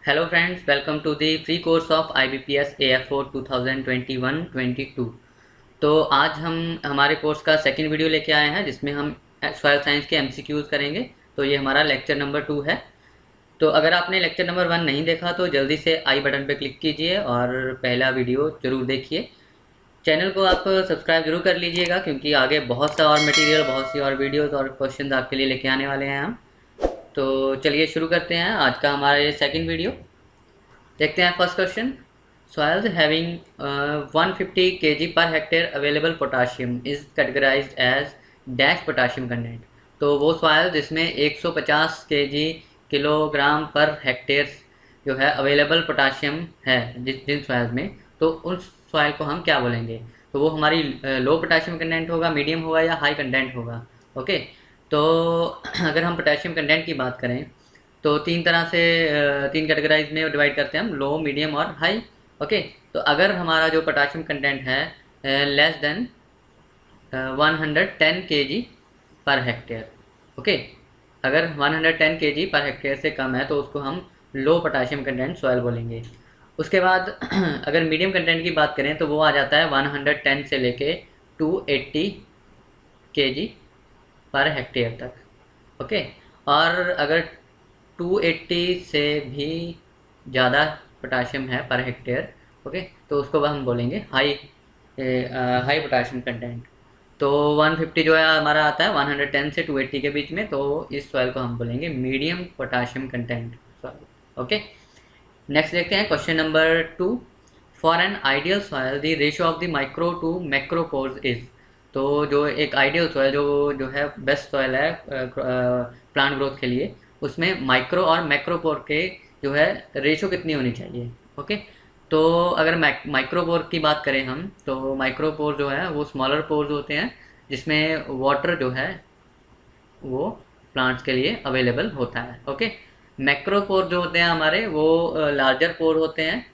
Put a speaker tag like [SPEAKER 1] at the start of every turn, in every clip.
[SPEAKER 1] Hello friends, welcome to the free course of IBPS AFO 2021-22। तो आज हम हमारे कोर्स का सेकंड वीडियो लेके आए हैं जिसमें हम सॉइल साइंस के MCQs करेंगे। तो ये हमारा लेक्चर नंबर 2 है। तो अगर आपने लेक्चर नंबर 1 नहीं देखा तो जल्दी से आई बटन पे क्लिक कीजिए और पहला वीडियो ज़रूर देखिए। चैनल को आप सब्सक्राइब जरूर कर लीजिएगा क्योंकि आगे बहुत सा और मटेरियल, बहुत सी और वीडियोज़ और क्वेश्चन आपके लिए लेके आने वाले हैं हम। तो चलिए शुरू करते हैं आज का हमारा ये सेकंड वीडियो। देखते हैं first question. Soils having 150 kg पर hectare available potassium is categorised as dash potassium content. तो वो सॉइल जिसमें 150 kg किलोग्राम पर हेक्टेयर जो है अवेलेबल पोटाशियम है जिन सॉइल्स में, तो उस सॉइल को हम क्या बोलेंगे? तो वो हमारी लो पोटाशियम कंटेंट होगा, मीडियम होगा या हाई कंटेंट होगा। ओके, तो अगर हम पोटाशियम कंटेंट की बात करें तो तीन तरह से तीन कैटेगराइज में डिवाइड करते हैं हम, लो, मीडियम और हाई। ओके, तो अगर हमारा जो पोटाशियम कंटेंट है लेस देन 110 kg पर हेक्टेयर, ओके, अगर 110 kg पर हेक्टेयर से कम है तो उसको हम लो पोटाशियम कंटेंट सॉइल बोलेंगे। उसके बाद अगर मीडियम कंटेंट की बात करें तो वो आ जाता है 110 से लेके 280 kg पर हेक्टेयर तक। ओके, और अगर 280 से भी ज़्यादा पोटाशियम है पर हेक्टेयर, ओके, तो उसको हम बोलेंगे हाई पोटाशियम कंटेंट। तो 150 जो है हमारा आता है 110 से 280 के बीच में, तो इस सॉइल को हम बोलेंगे medium potassium content soil. Okay, next देखते हैं question number 2। For an ideal soil the ratio of the micro to macropores is. तो जो एक आइडियल सॉइल जो है बेस्ट सॉइल है प्लांट ग्रोथ के लिए, उसमें माइक्रो और मैक्रोपोर के जो है रेशो कितनी होनी चाहिए। ओके, तो अगर माइक्रोपोर की बात करें हम, तो माइक्रोपोर जो है वो स्मॉलर पोर्स होते हैं जिसमें वाटर जो है वो प्लांट्स के लिए अवेलेबल होता है। ओके, मैक्रोपोर जो होते हैं हमारे वो लार्जर पोर होते हैं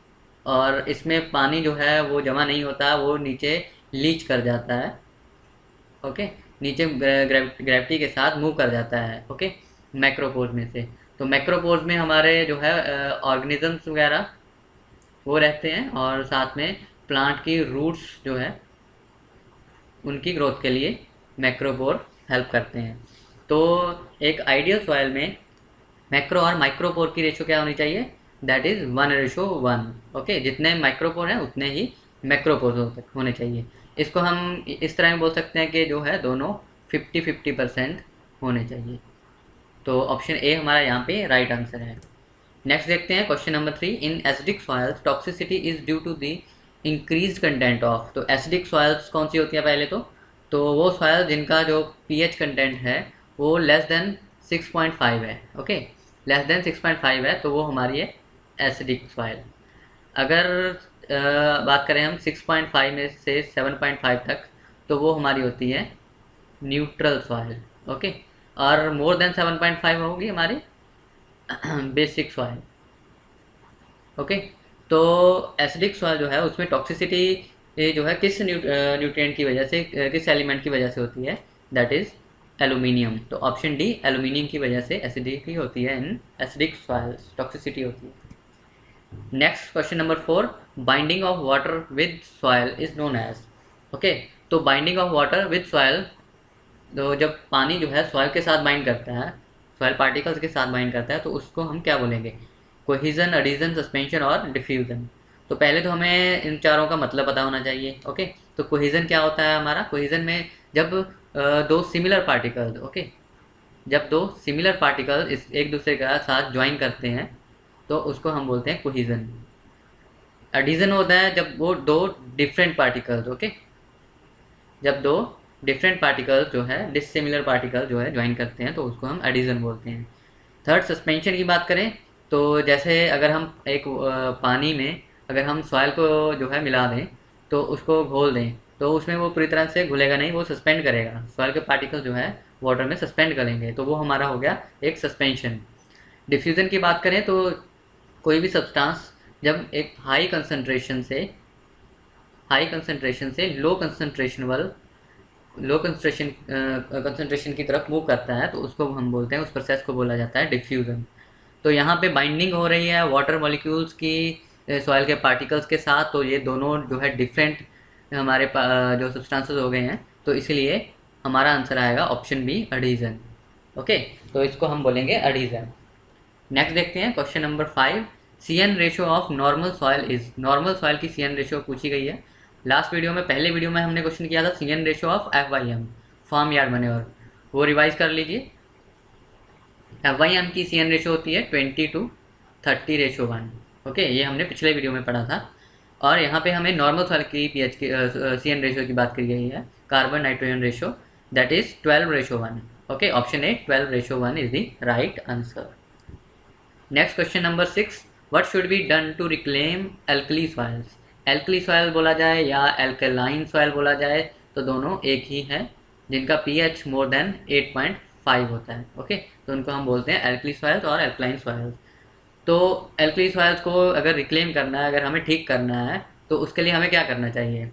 [SPEAKER 1] और इसमें पानी जो है वो जमा नहीं होता, वो नीचे लीच कर जाता है। ओके, नीचे ग्रेविटी के साथ मूव कर जाता है। ओके, मैक्रोपोर्स में से। तो मैक्रोपोर्स में हमारे जो है ऑर्गेनिजम्स वगैरह वो रहते हैं और साथ में प्लांट की रूट्स जो है उनकी ग्रोथ के लिए मैक्रोपोर हेल्प करते हैं। तो एक आइडियल सॉइल में मैक्रो और माइक्रोपोर की रेशो क्या होनी चाहिए? That is 1:1। ओके, जितने माइक्रोपोर हैं उतने ही मैक्रोपोर होने चाहिए। इसको हम इस तरह में बोल सकते हैं कि जो है दोनों 50-50% होने चाहिए। तो ऑप्शन ए हमारा यहाँ पे राइट आंसर है। नेक्स्ट देखते हैं question number 3। In acidic soils toxicity is due to the increase content of. तो एसिडिक सॉइल्स कौन सी होती है पहले तो वो सॉइल जिनका जो पीएच कंटेंट है वो लेस देन 6.5 है। ओके, लेस देन 6.5 है तो वो हमारी है एसिडिक सॉइल। अगर बात करें हम 6.5 में से 7.5 तक तो वो हमारी होती है न्यूट्रल सॉइल। ओके, और मोर देन 7.5 होगी हमारी बेसिक सॉइल। ओके, तो एसिडिक सॉइल जो है उसमें टॉक्सिसिटी जो है किस न्यूट्रिएंट की वजह से, किस एलिमेंट की वजह से होती है? That is aluminium. तो ऑप्शन डी, एल्यूमिनियम की वजह से एसिडिटी होती है, इन एसिडिक सॉइल्स टॉक्सिसिटी होती है। Next question number 4। Binding of water with soil is known as. Okay, तो binding of water with soil, तो जब पानी जो है सॉइल के साथ बाइंड करता है, सॉइल पार्टिकल्स के साथ बाइंड करता है, तो उसको हम क्या बोलेंगे? कोहिजन, एडिशन, सस्पेंशन और डिफ्यूजन। तो पहले तो हमें इन चारों का मतलब पता होना चाहिए। ओके, तो कोहिजन क्या होता है हमारा? कोहिजन में जब दो सिमिलर पार्टिकल्स, ओके, जब दो सिमिलर पार्टिकल एक दूसरे के साथ ज्वाइन करते हैं तो उसको हम बोलते हैं कोहिजन। एडिशन होता है जब वो दो डिफरेंट पार्टिकल्स, ओके, जब दो डिफरेंट पार्टिकल्स जो है डिसिमिलर पार्टिकल जो है ज्वाइन करते हैं तो उसको हम एडिशन बोलते हैं। थर्ड, सस्पेंशन की बात करें तो जैसे अगर हम एक पानी में अगर हम सॉइल को जो है मिला दें तो उसको घोल दें तो उसमें वो पूरी तरह से घुलेगा नहीं, वो सस्पेंड करेगा। सॉइल के पार्टिकल जो है वाटर में सस्पेंड करेंगे तो वो हमारा हो गया एक सस्पेंशन। डिफ्यूज़न की बात करें तो कोई भी सब्सटेंस जब एक हाई कंसनट्रेशन से लो कंसंट्रेशन की तरफ मूव करता है तो उसको हम बोलते हैं, उस प्रोसेस को बोला जाता है डिफ्यूज़न। तो यहाँ पे बाइंडिंग हो रही है वाटर मॉलिक्यूल्स की सॉइल के पार्टिकल्स के साथ, तो ये दोनों जो है डिफरेंट हमारे जो सब्सटेंसेस हो गए हैं, तो इसलिए हमारा आंसर आएगा ऑप्शन बी एडिशन। ओके, तो इसको हम बोलेंगे एडिशन। नेक्स्ट देखते हैं question number 5, CN ratio of normal soil is. Normal soil की CN रेशियो पूछी गई है। लास्ट वीडियो में, पहले वीडियो में हमने क्वेश्चन किया था CN ratio of FYM, farm yard manure, वो रिवाइज कर लीजिए। FYM की CN रेशियो होती है 20:30:1। ओके, ये हमने पिछले वीडियो में पढ़ा था। और यहाँ पे हमें नॉर्मल सॉइल की pH की CN रेशियो की बात की गई है, carbon nitrogen ratio, that is 12:1। Okay, option A 12:1 is the right answer. Next question number 6, what should be done to reclaim alkali soils. Alkali soil बोला जाए या एल्कलाइन सॉइल बोला जाए, तो दोनों एक ही है, जिनका pH मोर देन 8.5 होता है। ओके, तो उनको हम बोलते हैं एल्कली सॉइल्स और एल्कलाइन सॉइल्स। तो एल्कली सॉइल्स को अगर रिक्लेम करना है, अगर हमें ठीक करना है, तो उसके लिए हमें क्या करना चाहिए?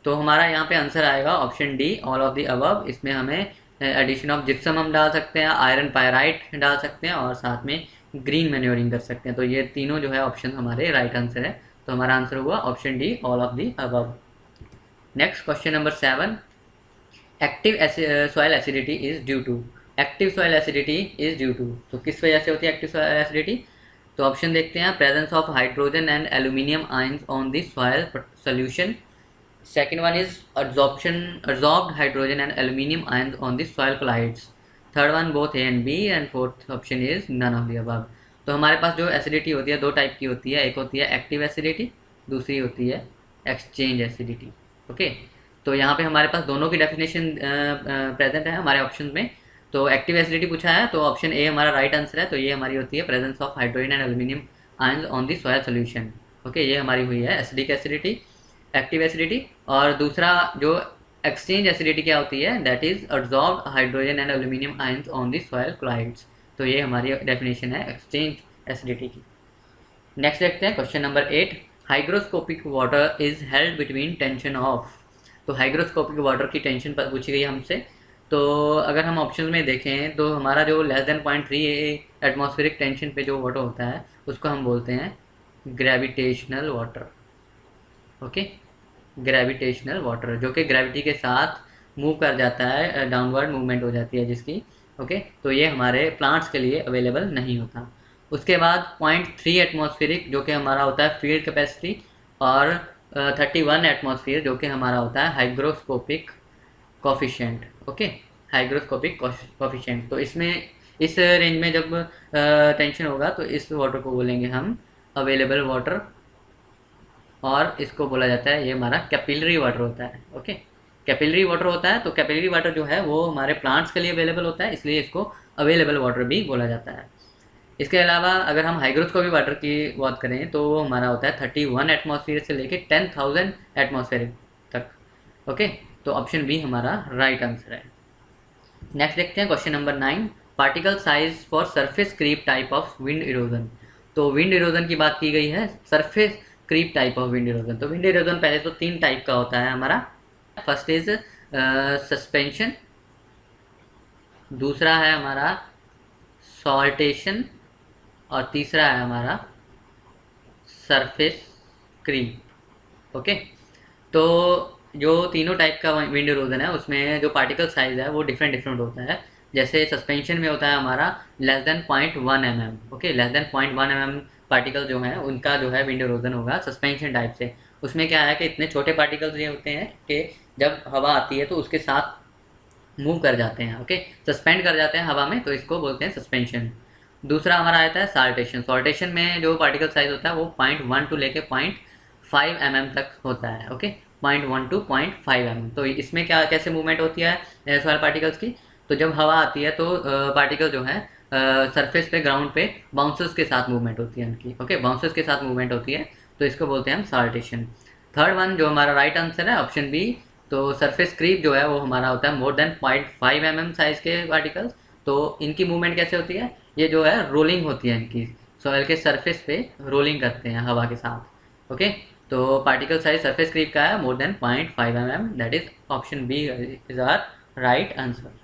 [SPEAKER 1] तो हमारा यहाँ पे आंसर आएगा option D, all of the above. इसमें हमें एडिशन ऑफ जिप्सम हम डाल सकते हैं, आयरन पायराइट डाल सकते हैं, और साथ में ग्रीन मैन्योरिंग कर सकते हैं। तो ये तीनों जो है ऑप्शन हमारे राइट आंसर है। तो हमारा आंसर हुआ option D, all of the above. Next question number 7, active soil acidity is due to. Active soil acidity is due to, तो किस वजह से होती है एक्टिव सॉइल एसिडिटी? तो ऑप्शन देखते हैं, presence of hydrogen and aluminium ions on the soil solution. Second one is absorbed hydrogen and aluminum ions on the soil colloids. Third one both A and B, and fourth option is none of the above. तो हमारे पास जो acidity होती है दो type की होती है, एक होती है एक्टिव एसिडिटी, दूसरी होती है एक्सचेंज एसिडिटी। ओके, तो यहाँ पे हमारे पास दोनों की डेफिनेशन प्रेजेंट है हमारे ऑप्शन में। तो एक्टिव एसिडिटी पूछा है, तो ऑप्शन ए हमारा राइट आंसर है। तो ये हमारी होती है presence of hydrogen and aluminium ions on the soil solution. Okay, ये हमारी हुई है एसिडिक एसिडिटी, एक्टिव एसिडिटी। और दूसरा जो एक्सचेंज एसिडिटी क्या होती है, that is absorbed hydrogen and aluminium ions on the soil colloids. तो ये हमारी डेफिनेशन है एक्सचेंज एसिडिटी की। नेक्स्ट देखते हैं question number 8, hygroscopic water is held between tension of. तो हाइग्रोस्कोपिक वाटर की टेंशन पर पूछी गई हमसे। तो अगर हम ऑप्शन में देखें, तो हमारा जो लेस देन 0.3 एटमॉस्फेरिक टेंशन पे जो वाटर होता है, उसको हम बोलते हैं gravitational water. Okay, gravitational water, जो कि ग्रेविटी के साथ मूव कर जाता है, डाउनवर्ड मूवमेंट हो जाती है जिसकी। ओके, तो ये हमारे प्लांट्स के लिए अवेलेबल नहीं होता। उसके बाद 0.3 एटमॉस्फेरिक, जो कि हमारा होता है फील्ड कैपेसिटी, और 31 एटमॉस्फेयर, जो कि हमारा होता है hygroscopic coefficient. Okay, hygroscopic coefficient. तो इसमें इस रेंज में जब टेंशन होगा, तो इस वाटर को बोलेंगे हम अवेलेबल वाटर, और इसको बोला जाता है, ये हमारा कैपिलरी वाटर होता है। ओके, कैपिलरी वाटर होता है। तो कैपिलरी वाटर जो है वो हमारे प्लांट्स के लिए अवेलेबल होता है, इसलिए इसको अवेलेबल वाटर भी बोला जाता है। इसके अलावा अगर हम हाइग्रोस्कोपिक वाटर की बात करें, तो वो हमारा होता है 31 एटमॉस्फेयर से लेके 10,000 एटमॉस्फेयर तक। ओके, तो ऑप्शन बी हमारा राइट आंसर है। नेक्स्ट देखते हैं question number 9, particle size for surface creep type of wind erosion. तो विंड इरोजन की बात की गई है, surface creep type of wind erosion. तो विंड इरोजन पहले तो 3 टाइप का होता है हमारा। फर्स्ट इज सस्पेंशन, दूसरा है हमारा सॉल्टेशन, और तीसरा है हमारा सरफेस क्रीप। ओके, तो जो तीनों टाइप का विंड इरोजन है, उसमें जो पार्टिकल साइज है वो डिफरेंट डिफरेंट होता है। जैसे सस्पेंशन में होता है हमारा less than 0.1 mm। Okay, less than 0.1 mm particle जो है उनका जो है विंड इरोजन होगा सस्पेंशन टाइप से। उसमें क्या है कि इतने छोटे पार्टिकल्स ये होते हैं कि जब हवा आती है तो उसके साथ मूव कर जाते हैं। ओके, सस्पेंड कर जाते हैं हवा में, तो इसको बोलते हैं सस्पेंशन। दूसरा हमारा आता है साल्टेशन। सॉल्टेशन में जो पार्टिकल साइज होता है वो 0.1 टू लेके 0.5 mm तक होता है। Okay, 0.1 to 0.5 mm। तो इसमें क्या कैसे मूवमेंट होती है सॉइल पार्टिकल्स की? तो जब हवा आती है तो पार्टिकल जो है सरफेस पे, ग्राउंड पे बाउंसेस के साथ मूवमेंट होती है उनकी। ओके, बाउंसेस के साथ मूवमेंट होती है, तो इसको बोलते हैं हम साल्टेशन। थर्ड वन जो हमारा राइट आंसर है ऑप्शन बी, तो सरफेस क्रीप जो है वो हमारा होता है मोर देन 0.5 mm साइज के पार्टिकल्स। तो इनकी मूवमेंट कैसे होती है? ये जो है रोलिंग होती है इनकी, सॉइल के सरफेस पे रोलिंग करते हैं हवा के साथ। ओके, तो पार्टिकल साइज सरफेस क्रीप का है more than 0.5 mm, that is option B is our right answer.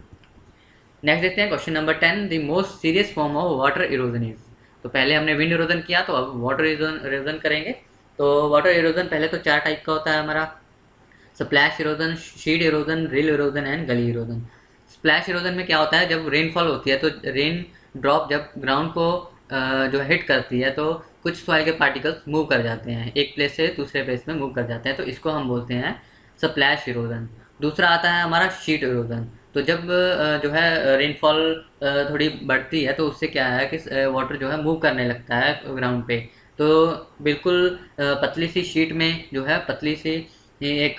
[SPEAKER 1] Next देखते हैं question number 10, the most serious form of water erosion is. तो पहले हमने विंड इरोजन किया, तो अब वाटर इरोजन करेंगे। तो वाटर इरोजन पहले तो 4 टाइप का होता है हमारा: splash erosion, शीड erosion, reel erosion and गली इरोजन। स्प्लैश इरोजन में क्या होता है, जब रेनफॉल होती है तो रेन ड्रॉप जब ग्राउंड को जो हिट करती है तो कुछ सॉइल के पार्टिकल्स मूव कर जाते हैं, एक प्लेस से दूसरे प्लेस में मूव कर जाते हैं, तो इसको हम बोलते हैं स्प्लैश इरोजन। दूसरा आता है हमारा शीट इरोजन। तो जब जो है रेनफॉल थोड़ी बढ़ती है तो उससे क्या है कि वाटर जो है मूव करने लगता है ग्राउंड पे, तो बिल्कुल पतली सी शीट में जो है, पतली सी एक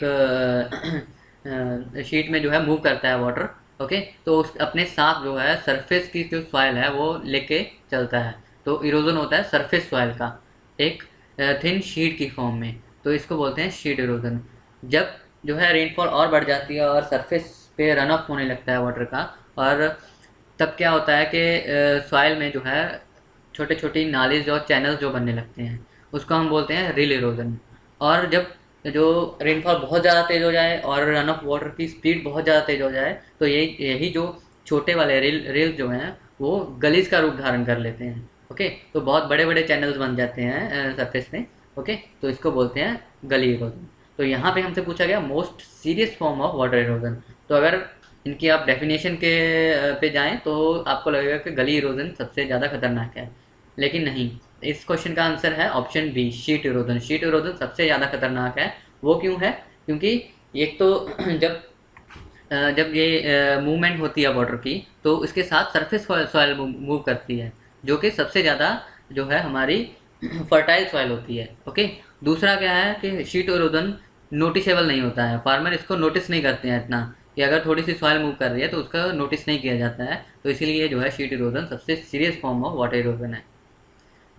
[SPEAKER 1] शीट में जो है मूव करता है वाटर। ओके, तो उस अपने साथ जो है सरफेस की जो सॉइल है वो लेके चलता है, तो इरोजन होता है सरफेस सॉइल का एक थिन शीट की फॉर्म में, तो इसको बोलते हैं शीट इरोजन। जब जो है रेनफॉल और बढ़ जाती है और सरफेस पे रन ऑफ होने लगता है वाटर का, और तब क्या होता है कि सॉइल में जो है छोटे छोटी नालीज और चैनल्स जो बनने लगते हैं, उसको हम बोलते हैं रिल इरोजन। और जब जो रेनफॉल बहुत ज़्यादा तेज़ हो जाए और रन ऑफ वाटर की स्पीड बहुत ज़्यादा तेज़ हो जाए, तो यही जो छोटे वाले रिल जो हैं वो गलीज का रूप धारण कर लेते हैं। ओके, तो बहुत बड़े बड़े चैनल्स बन जाते हैं सरफेस में। ओके, तो इसको बोलते हैं गली इरोजन। तो यहाँ पे हमसे पूछा गया most serious form of water erosion, तो अगर इनकी आप डेफिनेशन के पे जाएं तो आपको लगेगा कि गली इरोजन सबसे ज़्यादा खतरनाक है, लेकिन नहीं। इस क्वेश्चन का आंसर है option B, sheet erosion. Sheet erosion सबसे ज़्यादा खतरनाक है। वो क्यों है? क्योंकि एक तो जब ये मूवमेंट होती है वाटर की, तो उसके साथ सरफेस सॉइल मूव करती है, जो कि सबसे ज़्यादा जो है हमारी फर्टाइल सॉइल होती है। ओके, दूसरा क्या है कि शीट इरोजन नोटिसेबल नहीं होता है, फार्मर इसको नोटिस नहीं करते हैं इतना कि अगर थोड़ी सी सॉइल मूव कर रही है तो उसका नोटिस नहीं किया जाता है, तो इसीलिए जो है शीट इरोजन सबसे serious form of water erosion है।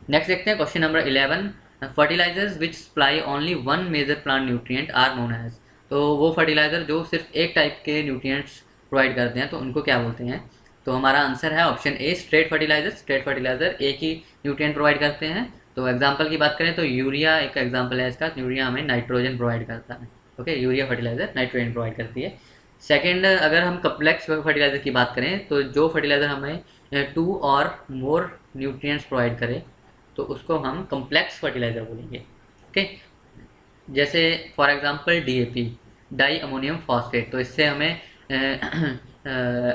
[SPEAKER 1] नेक्स्ट देखते हैं question number 11, fertilisers which supply only one major plant nutrient are known as. तो वो फर्टिलाइजर जो सिर्फ एक टाइप के न्यूट्रिएंट्स प्रोवाइड करते हैं तो उनको क्या बोलते हैं? तो हमारा आंसर है option A, straight fertiliser. Straight fertiliser एक ही न्यूट्रिएंट प्रोवाइड करते हैं। तो एग्जांपल की बात करें तो यूरिया एक एग्जांपल है इसका। यूरिया हमें नाइट्रोजन प्रोवाइड करता है। Okay, urea fertiliser nitrogen provide करती है। सेकेंड, अगर हम कम्प्लेक्स फर्टिलाइजर की बात करें तो जो फर्टिलाइजर हमें 2 और मोर न्यूट्रिएंट्स प्रोवाइड करे तो उसको हम कम्प्लेक्स फर्टिलाइज़र बोलेंगे। ओके, जैसे for example DAP, di ammonium phosphate, तो इससे हमें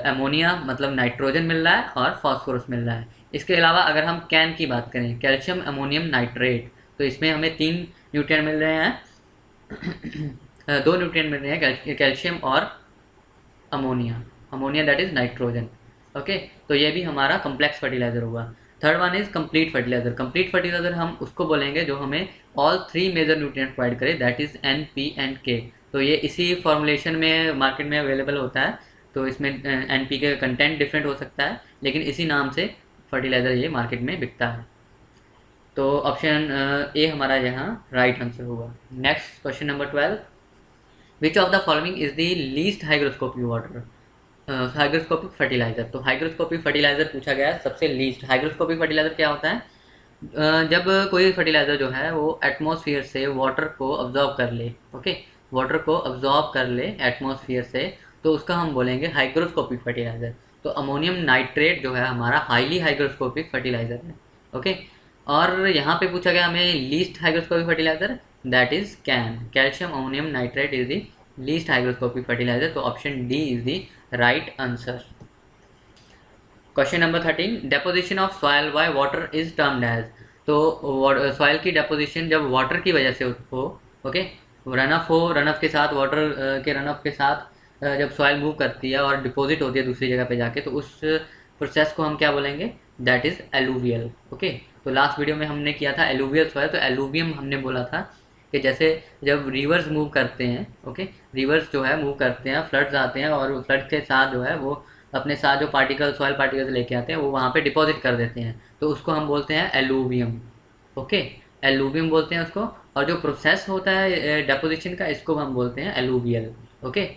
[SPEAKER 1] अमोनिया मतलब नाइट्रोजन मिल रहा है और फॉस्फोरस मिल रहा है। इसके अलावा अगर हम कैन की बात करें, कैल्शियम अमोनियम नाइट्रेट, तो इसमें हमें 3 न्यूट्रिएंट मिल रहे हैं 2 न्यूट्रिएंट मिल रहे हैं, कैल्शियम और ammonia. Ammonia that is nitrogen. Okay, तो ये भी हमारा कम्प्लेक्स फर्टिलाइज़र हुआ। Third one is complete fertiliser. Complete fertiliser हम उसको बोलेंगे जो हमें ऑल 3 मेजर न्यूट्रिएंट प्रोवाइड करे, that is N, P and K. तो ये इसी फॉर्मुलेशन में मार्केट में अवेलेबल होता है, तो इसमें एन पी के कंटेंट डिफरेंट हो सकता है, लेकिन इसी नाम से फर्टिलाइज़र ये मार्केट में बिकता है। तो ऑप्शन ए हमारा यहाँ राइट आंसर होगा। Next question number 12, which of the following is the least hygroscopic water hygroscopic fertiliser. तो हाइग्रोस्कोपिक फर्टिलाइजर पूछा गया है सबसे लीस्ट। हाइग्रोस्कोपिक फर्टिलाइजर क्या होता है? जब कोई फर्टिलाइजर जो है वो एटमॉस्फेयर से वाटर को अब्जॉर्ब कर ले, ओके, वाटर को अब्जॉर्ब कर ले एटमॉस्फेयर से, तो उसका हम बोलेंगे हाइग्रोस्कोपिक फर्टिलाइजर। तो अमोनियम नाइट्रेट जो है हमारा हाईली हाइग्रोस्कोपिक फर्टिलाइजर है। ओके, और यहाँ पे पूछा गया हमें least hygroscopic fertiliser, that is CAN, calcium ammonium nitrate is the least hygroscopic fertiliser. तो option D is the right answer. Question number 13, deposition of soil by water is termed as. तो soil की deposition जब water की वजह से हो, okay, run off हो, run of के साथ वाटर के रन ऑफ के साथ जब सॉइल मूव करती है और डिपॉजिट होती है दूसरी जगह पे जाके, तो उस प्रोसेस को हम क्या बोलेंगे? That is alluvial. ओके, तो लास्ट वीडियो में हमने किया था एलुवियल सॉइल, तो एलुवियम हमने बोला था कि जैसे जब रिवर्स मूव करते हैं, ओके, रिवर्स जो है मूव करते हैं, फ्लड्स आते हैं और फ्लड के साथ जो है वो अपने साथ जो पार्टिकल सॉइल पार्टिकल्स लेके आते हैं वो वहाँ पे डिपॉजिट कर देते हैं, तो उसको हम बोलते हैं एलुवियम। ओके, एलुवियम बोलते हैं उसको। और जो प्रोसेस होता है डेपोजिशन का, इसको हम बोलते हैं एलुवियल। ओके,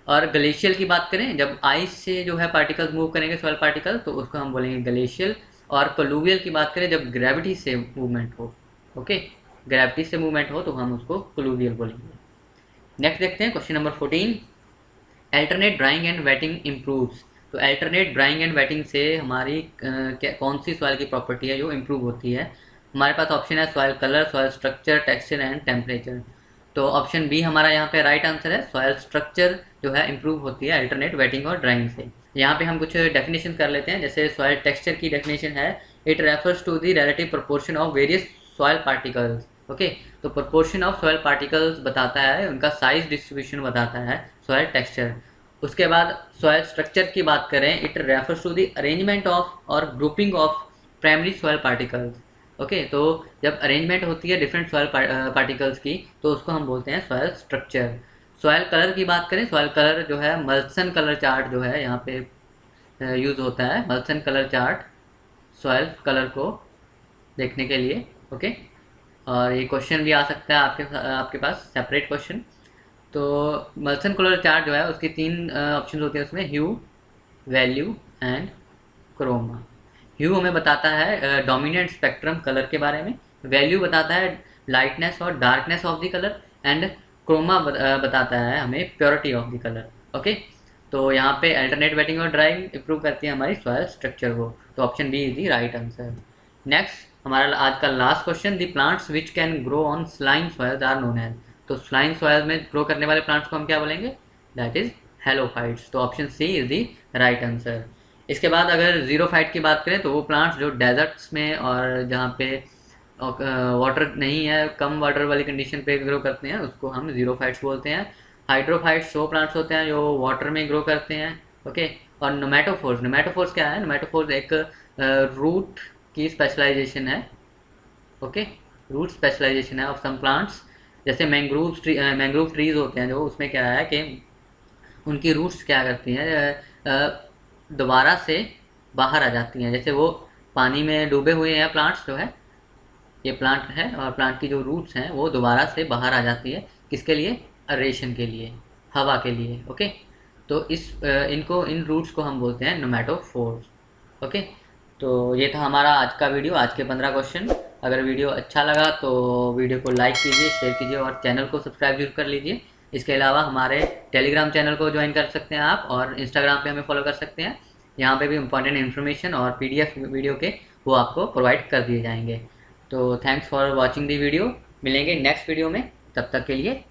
[SPEAKER 1] और ग्लेशियल की बात करें, जब आइस से जो है पार्टिकल्स मूव करेंगे सॉइल पार्टिकल, तो उसको हम बोलेंगे ग्लेशियल। और कलुवियल की बात करें, जब ग्रेविटी से मूवमेंट हो, ओके, ग्रेविटी से मूवमेंट हो, तो हम उसको कलुवियल बोलेंगे। नेक्स्ट देखते हैं question number 14, alternate drawing and waiting improves. तो अल्टरनेट ड्राइंग एंड वेटिंग से हमारी कौन सी सॉइल की प्रॉपर्टी है जो इम्प्रूव होती है? हमारे पास ऑप्शन है soil colour, soil structure, texture and temperature. तो ऑप्शन बी हमारा यहाँ पे राइट आंसर है। सॉइल स्ट्रक्चर जो है इम्प्रूव होती है अल्टरनेट वेटिंग और ड्राइंग से। यहाँ पे हम कुछ डेफिनेशन कर लेते हैं। जैसे सॉइल टेक्सचर की डेफिनेशन है, it refers to the relative proportion of various soil particles. Okay, तो प्रोपोर्शन ऑफ सॉइल पार्टिकल्स बताता है, उनका साइज डिस्ट्रीब्यूशन बताता है सॉइल टेक्सचर। उसके बाद सॉइल स्ट्रक्चर की बात करें, it refers to the arrangement of और grouping of primary soil particles. Okay, तो जब अरेंजमेंट होती है डिफरेंट सॉइल पार्टिकल्स की तो उसको हम बोलते हैं सॉइल स्ट्रक्चर। सॉइल कलर की बात करें, सॉइल कलर जो है मल्सन कलर चार्ट जो है यहाँ पे यूज़ होता है, मल्सन कलर चार्ट सॉइल कलर को देखने के लिए। ओके, और ये क्वेश्चन भी आ सकता है आपके पास सेपरेट क्वेश्चन। तो मल्सन कलर चार्ट जो है उसकी 3 ऑप्शन होते हैं उसमें, ह्यू, वैल्यू एंड क्रोमा। ह्यू हमें बताता है डोमिनेंट स्पेक्ट्रम कलर के बारे में, वैल्यू बताता है लाइटनेस और darkness of the colour, and chroma बताता है हमें purity of the colour. Okay, तो यहाँ पे अल्टरनेट वेटिंग और ड्राइंग इंप्रूव करती है हमारी सॉइल स्ट्रक्चर को। तो option B is the right answer. Next हमारा आज का last question, the plants which can grow on slime soils are known as. तो स्लाइम सॉइल में ग्रो करने वाले प्लांट्स को हम क्या बोलेंगे? That is halophytes. तो option C is the right answer. इसके बाद अगर जीरोफाइट की बात करें तो वो प्लांट्स जो डेजर्ट्स में और जहाँ पे वाटर नहीं है, कम वाटर वाली कंडीशन पे ग्रो करते हैं उसको हम जीरोफाइट्स बोलते हैं। हाइड्रोफाइट्स वो प्लांट्स होते हैं जो वाटर में ग्रो करते हैं। ओके, और नोमैटोफोर्स, नोमैटोफोर्स क्या है? नोमैटोफोर्स एक रूट की स्पेशलाइजेशन है। ओके, रूट स्पेशलाइजेशन है ऑफ सम प्लांट्स। जैसे मैंग्रोव ट्रीज होते हैं जो, उसमें क्या है कि उनकी रूट्स क्या करती हैं, दोबारा से बाहर आ जाती हैं। जैसे वो पानी में डूबे हुए हैं प्लांट्स जो है, ये प्लांट है और प्लांट की जो रूट्स हैं वो दोबारा से बाहर आ जाती है। किसके लिए? एरेशन के लिए, हवा के लिए। ओके, तो इन रूट्स को हम बोलते हैं नोमैटोफोर्स। ओके, तो ये था हमारा आज का वीडियो, आज के 15 क्वेश्चन। अगर वीडियो अच्छा लगा तो वीडियो को लाइक कीजिए, शेयर कीजिए और चैनल को सब्सक्राइब जरूर कर लीजिए। इसके अलावा हमारे टेलीग्राम चैनल को ज्वाइन कर सकते हैं आप, और इंस्टाग्राम पे हमें फॉलो कर सकते हैं। यहाँ पे भी इंपॉर्टेंट इन्फॉर्मेशन और पीडीएफ वीडियो के वो आपको प्रोवाइड कर दिए जाएंगे। तो thanks for watching the video. मिलेंगे नेक्स्ट वीडियो में, तब तक के लिए